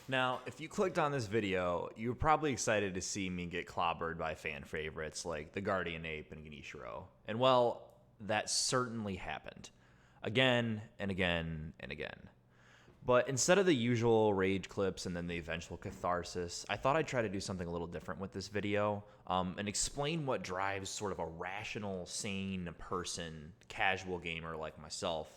Now, if you clicked on this video, you were probably excited to see me get clobbered by fan favorites like the Guardian Ape and Ganishiro. And well, that certainly happened. Again and again and again. But instead of the usual rage clips and then the eventual catharsis, I thought I'd try to do something a little different with this video and explain what drives sort of a rational, sane person, casual gamer like myself,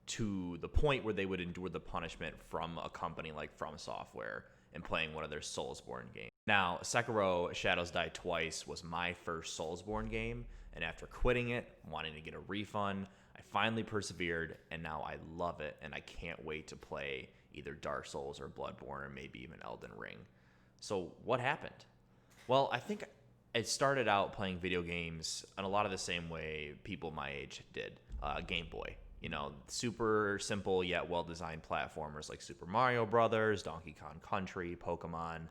to the point where they would endure the punishment from a company like From Software and playing one of their SoulsBourne games. Now, Sekiro Shadows Die Twice was my first SoulsBourne game, and after quitting it, wanting to get a refund, I finally persevered, and now I love it, and I can't wait to play either Dark Souls or Bloodborne or maybe even Elden Ring. So what happened? Well, I think it started out playing video games in a lot of the same way people my age did. Game Boy. You know, super simple yet well-designed platformers like Super Mario Brothers, Donkey Kong Country, Pokemon.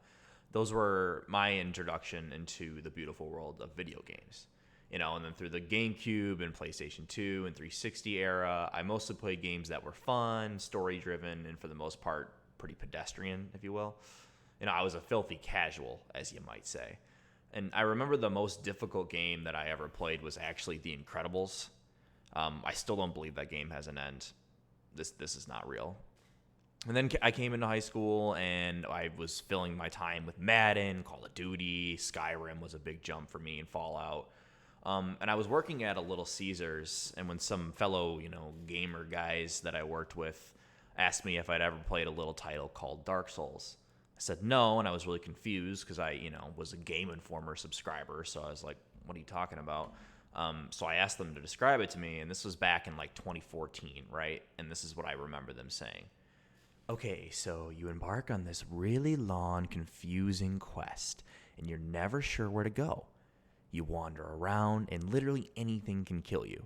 Those were my introduction into the beautiful world of video games. You know, and then through the GameCube and PlayStation 2 and 360 era, I mostly played games that were fun, story-driven, and for the most part, pretty pedestrian, if you will. You know, I was a filthy casual, as you might say. And I remember the most difficult game that I ever played was actually The Incredibles. I still don't believe that game has an end. This is not real. And then I came into high school, and I was filling my time with Madden, Call of Duty, Skyrim was a big jump for me, and Fallout. And I was working at a Little Caesars, and when some fellow, gamer guys that I worked with asked me if I'd ever played a little title called Dark Souls, I said no, and I was really confused because I, was a Game Informer subscriber, so I was like, what are you talking about? So I asked them to describe it to me, and this was back in like 2014, right? And this is what I remember them saying. Okay, so you embark on this really long, confusing quest, and you're never sure where to go. You wander around, and literally anything can kill you.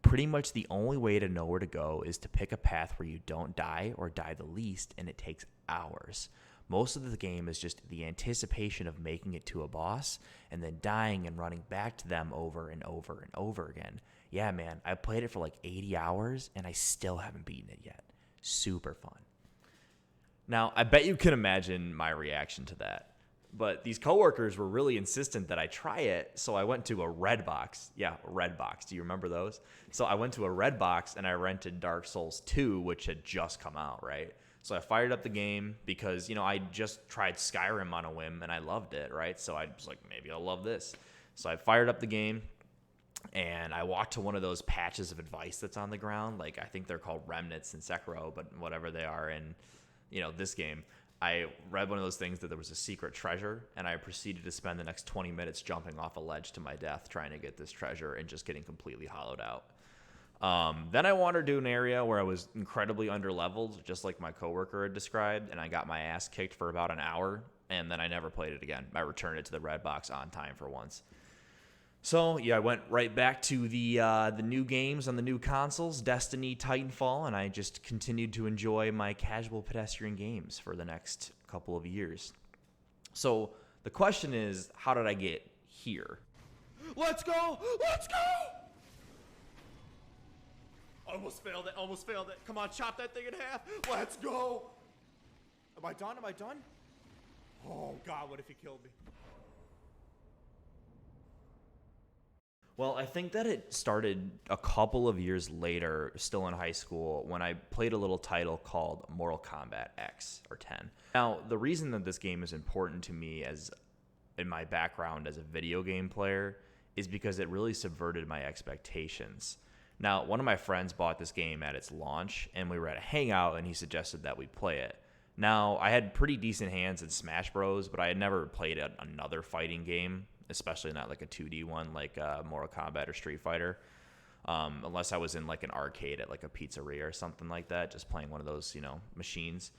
Pretty much the only way to know where to go is to pick a path where you don't die or die the least, and it takes hours. Most of the game is just the anticipation of making it to a boss and then dying and running back to them over and over and over again. Yeah, man, I played it for like 80 hours, and I still haven't beaten it yet. Super fun. Now, I bet you can imagine my reaction to that. But these coworkers were really insistent that I try it, so I went to a Redbox. Yeah, Redbox. Do you remember those? So I went to a Redbox, and I rented Dark Souls 2, which had just come out, right? So I fired up the game because, I just tried Skyrim on a whim, and I loved it, right? So I was like, maybe I'll love this. So I fired up the game, and I walked to one of those patches of advice that's on the ground. Like, I think they're called remnants in Sekiro, but whatever they are in, this game. I read one of those things that there was a secret treasure, and I proceeded to spend the next 20 minutes jumping off a ledge to my death trying to get this treasure and just getting completely hollowed out. Then I wandered to an area where I was incredibly underleveled, just like my coworker had described, and I got my ass kicked for about an hour, and then I never played it again. I returned it to the Redbox on time for once. So, yeah, I went right back to the new games on the new consoles, Destiny, Titanfall, and I just continued to enjoy my casual pedestrian games for the next couple of years. So, the question is, how did I get here? Let's go! Let's go! Almost failed it. Come on, chop that thing in half. Let's go! Am I done? Oh, God, what if he killed me? Well, I think that it started a couple of years later, still in high school, when I played a little title called Mortal Kombat X, or 10. Now, the reason that this game is important to me as in my background as a video game player is because it really subverted my expectations. Now, one of my friends bought this game at its launch, and we were at a hangout, and he suggested that we play it. Now, I had pretty decent hands in Smash Bros., but I had never played another fighting game, especially not like a 2D one like Mortal Kombat or Street Fighter, unless I was in like an arcade at like a pizzeria or something like that, just playing one of those, machines.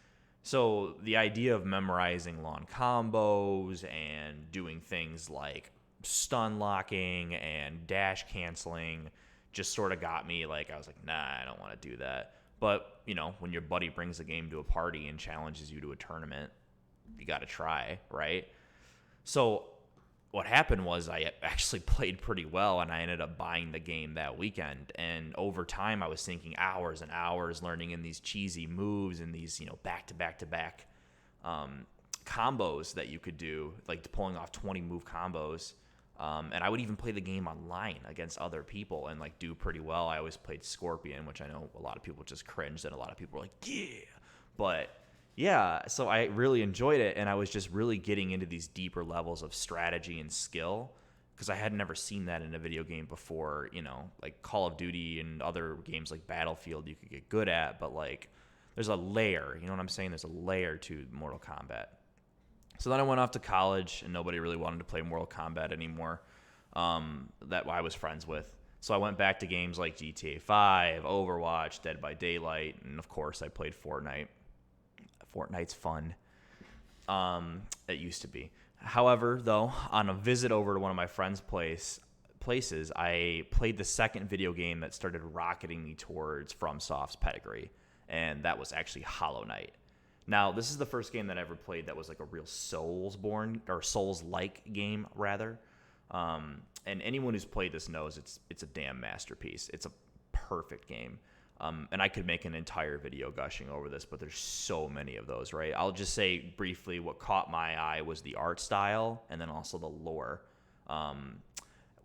So the idea of memorizing long combos and doing things like stun locking and dash canceling just sort of got me like, I was like, nah, I don't want to do that. But, when your buddy brings a game to a party and challenges you to a tournament, you got to try, right? So what happened was I actually played pretty well, and I ended up buying the game that weekend. And over time, I was sinking hours and hours learning in these cheesy moves and these, back-to-back-to-back combos that you could do, like pulling off 20 move combos. And I would even play the game online against other people and like do pretty well. I always played Scorpion, which I know a lot of people just cringed and a lot of people were like, yeah. But yeah, so I really enjoyed it. And I was just really getting into these deeper levels of strategy and skill because I had never seen that in a video game before. You know, like Call of Duty and other games like Battlefield you could get good at. But like there's a layer, you know what I'm saying? There's a layer to Mortal Kombat. So then I went off to college, and nobody really wanted to play Mortal Kombat anymore that I was friends with. So I went back to games like GTA 5, Overwatch, Dead by Daylight, and of course I played Fortnite. Fortnite's fun. It used to be. However, though, on a visit over to one of my friends' places, I played the second video game that started rocketing me towards FromSoft's pedigree, and that was actually Hollow Knight. Now, this is the first game that I ever played that was like a real SoulsBourne, or Souls-like game, rather. And anyone who's played this knows it's a damn masterpiece. It's a perfect game. And I could make an entire video gushing over this, but there's so many of those, right? I'll just say briefly what caught my eye was the art style and then also the lore.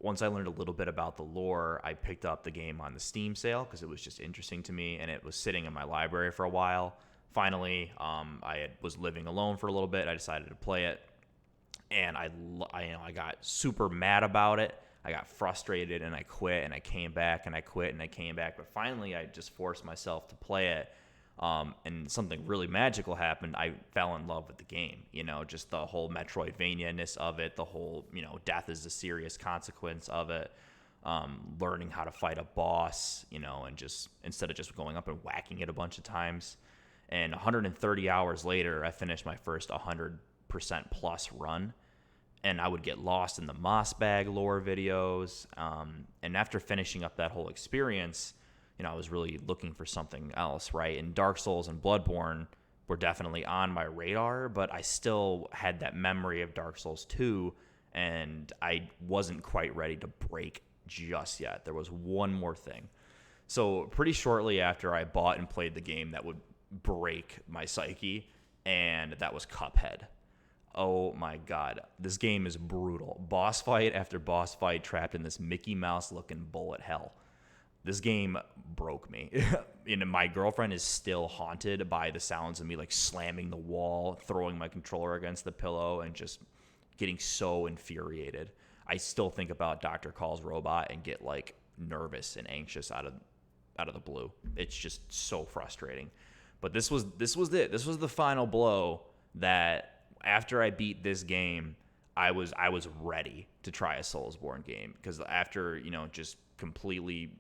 Once I learned a little bit about the lore, I picked up the game on the Steam sale because it was just interesting to me, and it was sitting in my library for a while. Finally, I was living alone for a little bit. I decided to play it, and I got super mad about it. I got frustrated, and I quit, and I came back, and I quit, and I came back. But finally, I just forced myself to play it, and something really magical happened. I fell in love with the game, you know, just the whole Metroidvania-ness of it, the whole, you know, death is a serious consequence of it. Learning how to fight a boss, you know, and just instead of just going up and whacking it a bunch of times. And 130 hours later, I finished my first 100% plus run. And I would get lost in the Moss Bag lore videos. And after finishing up that whole experience, you know, I was really looking for something else, right? And Dark Souls and Bloodborne were definitely on my radar, but I still had that memory of Dark Souls 2, and I wasn't quite ready to break just yet. There was one more thing. So pretty shortly after I bought and played the game that would break my psyche, and that was Cuphead. Oh my god, this game is brutal. Boss fight after boss fight trapped in this Mickey Mouse looking bullet hell. This game broke me. And my girlfriend is still haunted by the sounds of me like slamming the wall, throwing my controller against the pillow, and just getting so infuriated. I still think about Dr. Call's robot and get like nervous and anxious out of the blue. It's just so frustrating. But this was it. This was the final blow that after I beat this game, I was ready to try a SoulsBourne game, because after, you know, just completely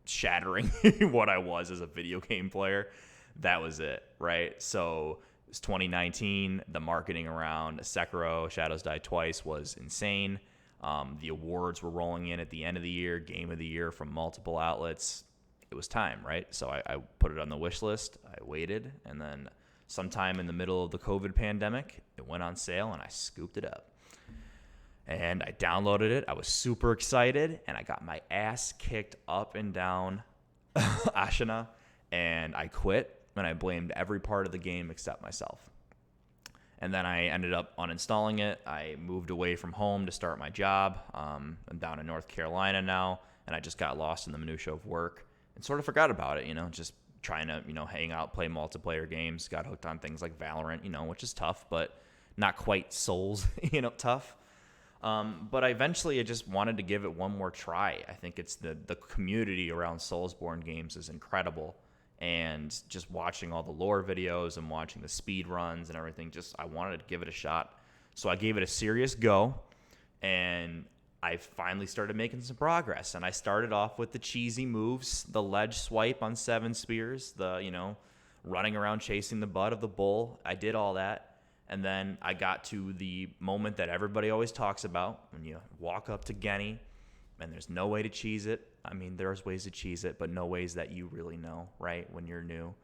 shattering what I was as a video game player, that was it, right? So it was 2019. The marketing around Sekiro, Shadows Die Twice was insane. The awards were rolling in at the end of the year, Game of the Year from multiple outlets. It was time, right? So I put it on the wish list. I waited, and then sometime in the middle of the COVID pandemic, it went on sale, and I scooped it up. And I downloaded it. I was super excited, and I got my ass kicked up and down Ashina, and I quit, and I blamed every part of the game except myself. And then I ended up uninstalling it. I moved away from home to start my job. I'm down in North Carolina now, and I just got lost in the minutia of work and sort of forgot about it, you know, just trying to, you know, hang out, play multiplayer games, got hooked on things like Valorant, you know, which is tough, but not quite Souls, you know, tough. But I just wanted to give it one more try. I think it's the community around SoulsBourne games is incredible. And just watching all the lore videos and watching the speed runs and everything, I wanted to give it a shot. So I gave it a serious go, and I finally started making some progress. And I started off with the cheesy moves, the ledge swipe on 7 spears, the, you know, running around chasing the butt of the bull. I did all that. And then I got to the moment that everybody always talks about, when you walk up to Genny, and there's no way to cheese it. I mean, there's ways to cheese it, but no ways that you really know, right, when you're new.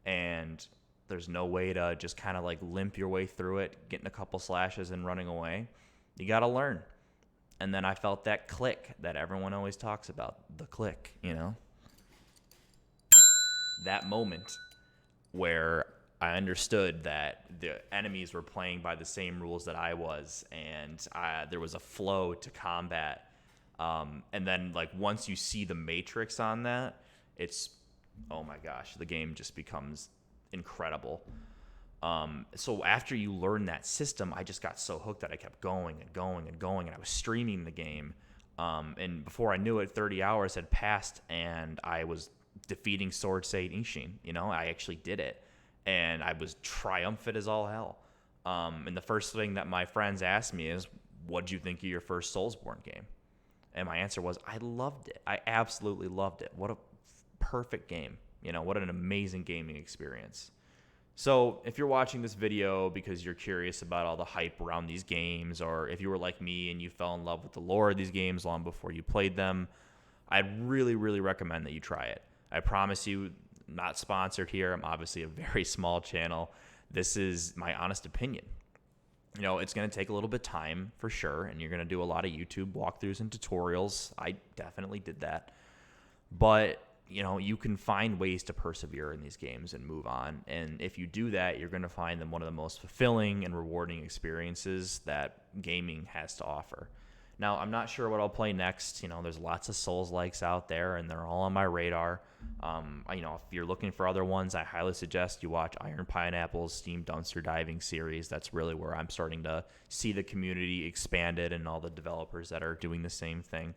And there's no way to just kind of like limp your way through it, getting a couple slashes and running away. You got to learn. And then I felt that click that everyone always talks about, the click, you know? That moment where I understood that the enemies were playing by the same rules that I was, and there was a flow to combat. And then, like, once you see the matrix on that, it's, oh my gosh, the game just becomes incredible. So after you learn that system, I just got so hooked that I kept going and going and going, and I was streaming the game. And before I knew it, 30 hours had passed, and I was defeating Sword Sage Ishin. You know, I actually did it, and I was triumphant as all hell. And the first thing that my friends asked me is, what'd you think of your first SoulsBourne game? And my answer was, I loved it. I absolutely loved it. What a perfect game. You know, what an amazing gaming experience. So if you're watching this video because you're curious about all the hype around these games, or if you were like me and you fell in love with the lore of these games long before you played them, I'd really, really recommend that you try it. I promise you, not sponsored here. I'm obviously a very small channel. This is my honest opinion. You know, it's going to take a little bit of time for sure, and you're going to do a lot of YouTube walkthroughs and tutorials. I definitely did that. But, you know, you can find ways to persevere in these games and move on. And if you do that, you're going to find them one of the most fulfilling and rewarding experiences that gaming has to offer. Now, I'm not sure what I'll play next. You know, there's lots of Souls-likes out there, and they're all on my radar. You know, if you're looking for other ones, I highly suggest you watch Iron Pineapple's Steam Dumpster Diving series. That's really where I'm starting to see the community expanded and all the developers that are doing the same thing.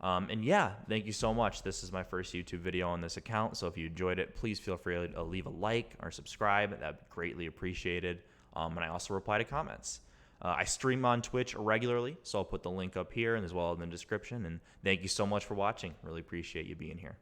And yeah, thank you so much. This is my first YouTube video on this account, so if you enjoyed it, please feel free to leave a like or subscribe. That'd be greatly appreciated. And I also reply to comments. I stream on Twitch regularly, so I'll put the link up here and as well in the description. And thank you so much for watching. Really appreciate you being here.